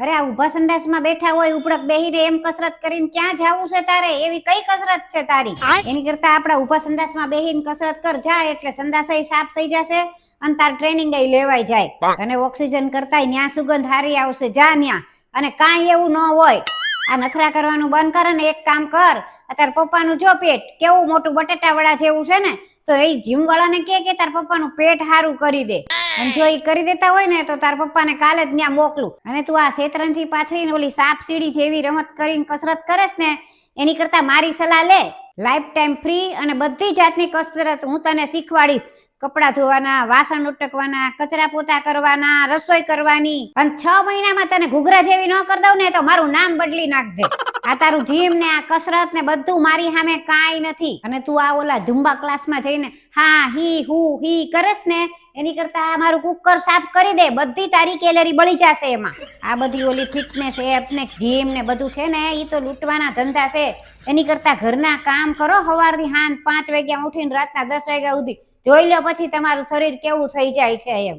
અરે આ ઊભા સંડાસમાં બેઠા હોય ઉપડક બેહીને એમ કસરત કરીને ક્યાં જાવું છે તારે? એવી કઈ કસરત છે તારી? એની કરતા આપડા ઊભા સંડાસમાં બેહીને કસરત કર જા, એટલે સંડાસય સાફ થઈ જશે અને તાર ટ્રેનિંગ લેવાઈ જાય અને ઓક્સિજન કરતાય ન્યા સુગંધ હારી આવશે. જા ન્યા. અને કાંઈ એવું ન હોય, આ નખરા કરવાનું બંધ કર અને એક કામ કર, તાર પપ્પાનું જો પેટ કેવું મોટું બટેટા વડા જેવું છે ને, તો એ જીમ વાળાને કે તાર પપ્પાનું પેટ હારું કરી દે. અને જો એ કરી દેતા હોય ને તો તાર પપ્પાને કાલે જ ત્યાં મોકલું. અને તું આ શેતરંજી પાથરીને ઓલી સાપ સીડી જેવી રમત કરીને કસરત કરેસ ને, એની કરતા મારી સલાહ લે. લાઈફ ટાઈમ ફ્રી અને બધી જાતની કસરત હું તને શીખવાડીશ. કપડા ધોવાના, વાસણ ઉટકવાના, કચરા પોતા કરવાના, રસોઈ કરવાની. અને 6 મહિનામાં તને ઘૂઘરા જેવી ન કરી દઉં ને તો મારું નામ બદલી નાખજે. આ તારું જીમ ને આ કસરત ને બધું મારી સામે કાંઈ નથી. અને તું આ ઓલા ઝુંબા ક્લાસમાં જઈને હા હી હું હી કરેસ ને, એની કરતા મારું કુકર સાફ કરી દે, બધી તારી કેલરી બળી જશે એમાં. આ બધી ઓલી ફિટનેસ એપ ને જીમ ને બધું છે ને, એ તો લૂંટવાના ધંધા છે. એની કરતા ઘરના કામ કરો, સવારથી સાંજ 5 વાગ્યા ઉઠીને રાતના 10 વાગ્યા સુધી. જોઈ લો પછી તમારું શરીર કેવું થઈ જાય છે એમ.